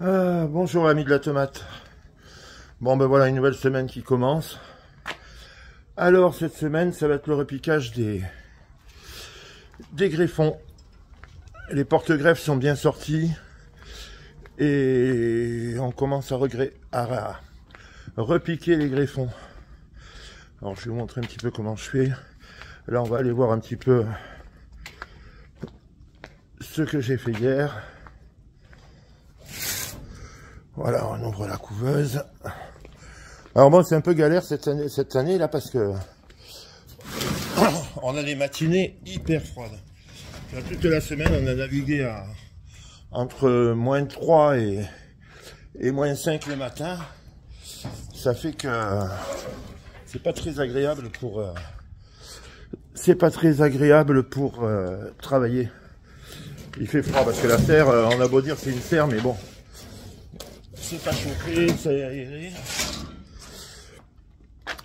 Bonjour amis de la tomate. Bon ben voilà une nouvelle semaine qui commence. Alors cette semaine ça va être le repiquage des greffons. Les porte-greffes sont bien sortis et on commence à repiquer les greffons. Alors je vais vous montrer un petit peu comment je fais. Là on va aller voir un petit peu ce que j'ai fait hier. Voilà, on ouvre la couveuse. Alors bon, c'est un peu galère cette année là parce que on a des matinées hyper froides. Toute la semaine, on a navigué entre moins 3 et moins 5 le matin. Ça fait que c'est pas très agréable pour travailler. Il fait froid parce que la serre, on a beau dire c'est une serre, mais bon, c'est pas chauffé, c'est aéré.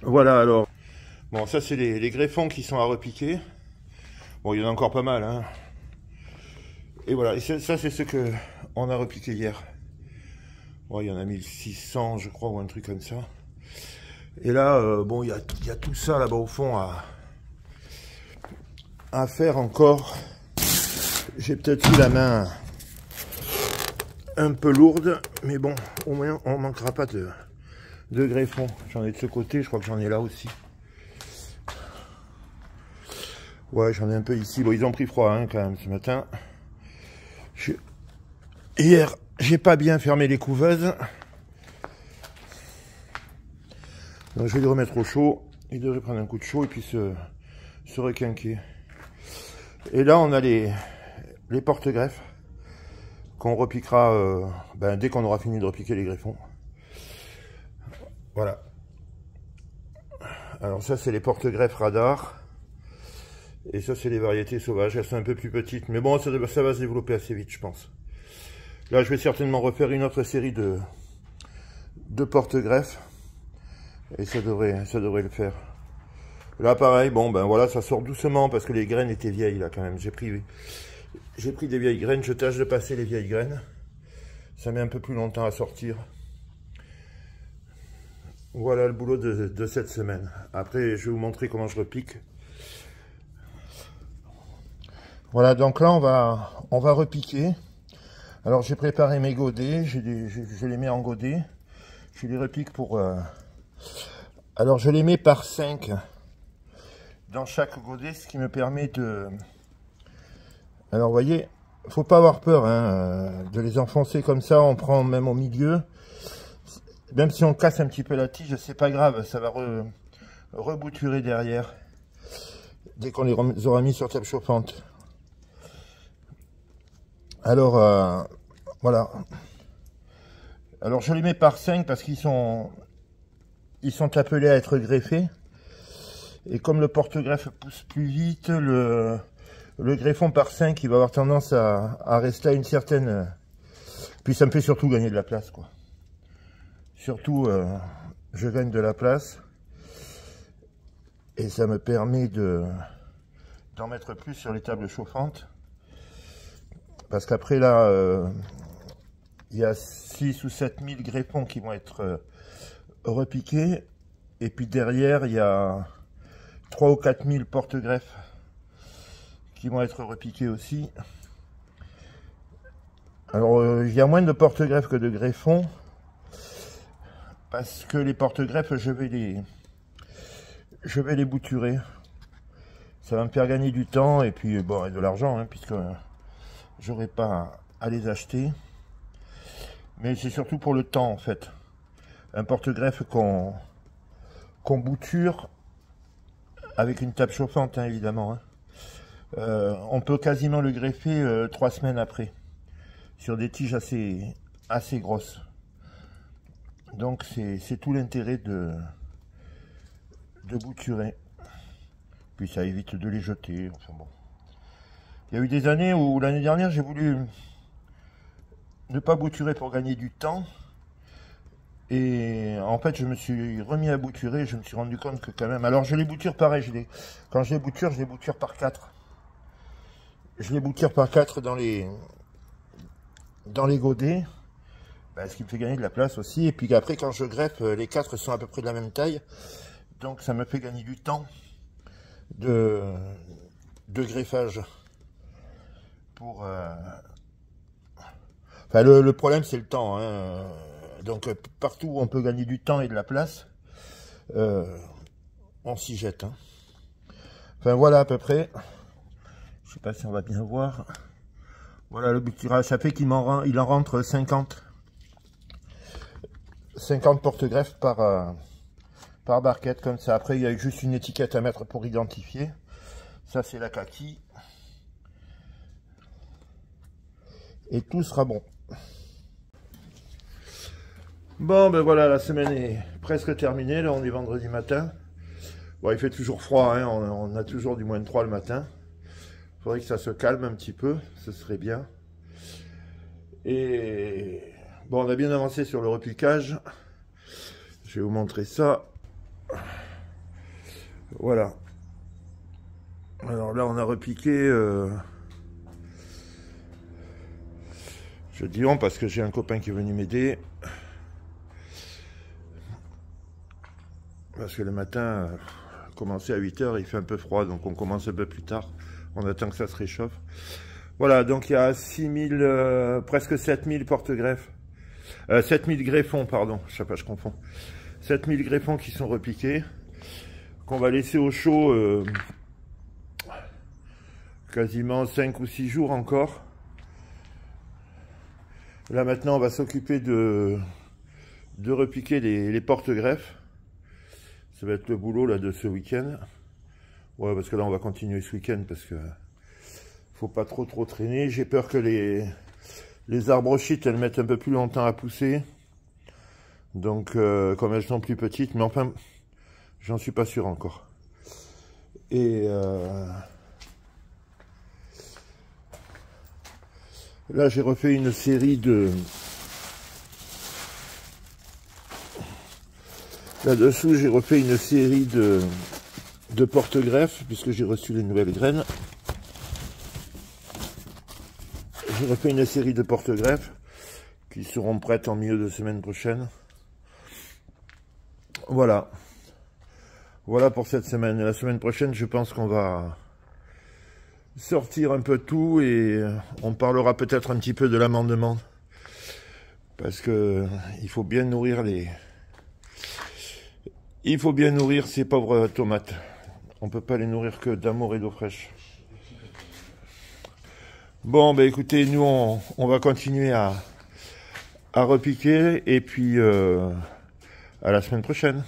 Voilà alors. Bon, ça c'est les greffons qui sont à repiquer. Bon, il y en a encore pas mal, hein. Et voilà, et ça c'est ce que on a repiqué hier. Bon, il y en a 1600, je crois, ou un truc comme ça. Et là, bon, il y a tout ça là-bas au fond à faire encore. J'ai peut-être eu la main un peu lourde, mais bon, au moins on manquera pas de greffons. J'en ai de ce côté, je crois que j'en ai là aussi. Ouais, j'en ai un peu ici. Bon, ils ont pris froid hein, quand même ce matin. Hier, j'ai pas bien fermé les couveuses. Donc je vais les remettre au chaud. Ils devraient prendre un coup de chaud et puis se requinquer. Et là, on a les porte-greffes qu'on repiquera dès qu'on aura fini de repiquer les greffons. Voilà. Alors ça, c'est les porte-greffes radar. Et ça, c'est les variétés sauvages. Elles sont un peu plus petites. Mais bon, ça va se développer assez vite, je pense. Là, je vais certainement refaire une autre série de porte-greffes. Et ça devrait le faire. Là, pareil, bon, ben voilà, ça sort doucement parce que les graines étaient vieilles, là, quand même. J'ai pris des vieilles graines. Je tâche de passer les vieilles graines. Ça met un peu plus longtemps à sortir. Voilà le boulot de cette semaine. Après, je vais vous montrer comment je repique. Voilà, donc là, on va repiquer. Alors, j'ai préparé mes godets. Je les mets en godets. Je les repique pour... Alors, je les mets par 5 dans chaque godet, ce qui me permet de... Alors, vous voyez, faut pas avoir peur hein, de les enfoncer comme ça. On prend même au milieu. Même si on casse un petit peu la tige, c'est pas grave. Ça va rebouturer derrière. Dès qu'on les aura mis sur table chauffante. Alors, voilà. Alors, je les mets par 5 parce qu'ils sont appelés à être greffés. Et comme le porte-greffe pousse plus vite, le greffon par 5, il va avoir tendance à rester à une certaine... Puis ça me fait surtout gagner de la place, quoi. Surtout, je gagne de la place. Et ça me permet d'en mettre plus sur les tables chauffantes. Parce qu'après, là, il y a 6 ou 7 000 greffons qui vont être repiqués. Et puis derrière, il y a 3 ou 4 000 porte-greffes qui vont être repiqués aussi. Alors, il y a moins de porte-greffes que de greffons. Parce que les porte-greffes, je vais les bouturer. Ça va me faire gagner du temps et puis bon, et de l'argent, hein, puisque j'aurai pas à les acheter. Mais c'est surtout pour le temps, en fait. Un porte-greffe qu'on bouture avec une table chauffante, hein, évidemment. Hein. On peut quasiment le greffer 3 semaines après, sur des tiges assez grosses. Donc c'est tout l'intérêt de bouturer. Puis ça évite de les jeter. Enfin bon. Il y a eu des années où l'année dernière j'ai voulu ne pas bouturer pour gagner du temps. Et en fait je me suis remis à bouturer. Je me suis rendu compte que quand même... Alors je les bouture pareil. Quand je les bouture par 4. Je les bouture par 4 dans les godets. ce qui me fait gagner de la place aussi. Et puis après, quand je greffe, les 4 sont à peu près de la même taille. Donc ça me fait gagner du temps de greffage. Pour, Enfin, le problème, c'est le temps. Hein. Donc partout où on peut gagner du temps et de la place, on s'y jette. Hein. Enfin voilà à peu près. Je sais pas si on va bien voir. Voilà le but tirage. Ça fait qu'il il en rentre 50 porte-greffes par barquette comme ça. Après il y a juste une étiquette à mettre pour identifier. Ça c'est la kaki. Et tout sera bon. Bon ben voilà, la semaine est presque terminée. Là on est vendredi matin. Bon, il fait toujours froid, hein. On a toujours du -3 le matin. Il faudrait que ça se calme un petit peu, ce serait bien. Et bon, on a bien avancé sur le repiquage. Je vais vous montrer ça. Voilà. Alors là, on a repiqué. Je dis on parce que j'ai un copain qui est venu m'aider. Parce que le matin, commencer à 8 h, il fait un peu froid, donc on commence un peu plus tard. On attend que ça se réchauffe. Voilà, donc il y a 6000, presque 7000 porte-greffes. 7000 greffons, pardon, je sais pas, je confonds. 7000 greffons qui sont repiqués, qu'on va laisser au chaud quasiment 5 ou 6 jours encore. Là maintenant, on va s'occuper de repiquer les porte-greffes. Ça va être le boulot là de ce week-end. Ouais, parce que là on va continuer ce week-end parce que faut pas trop traîner. J'ai peur que les arbrochites elles mettent un peu plus longtemps à pousser. Donc comme elles sont plus petites, mais enfin j'en suis pas sûr encore. Et là j'ai refait une série de... Là-dessous, j'ai refait une série de porte-greffes, puisque j'ai reçu les nouvelles graines. J'ai refait une série de porte-greffes qui seront prêtes en milieu de semaine prochaine. Voilà. Voilà pour cette semaine. La semaine prochaine, je pense qu'on va sortir un peu tout et on parlera peut-être un petit peu de l'amendement. Parce que il faut bien nourrir ces pauvres tomates. On peut pas les nourrir que d'amour et d'eau fraîche. Bon, ben écoutez, nous on va continuer à repiquer et puis à la semaine prochaine.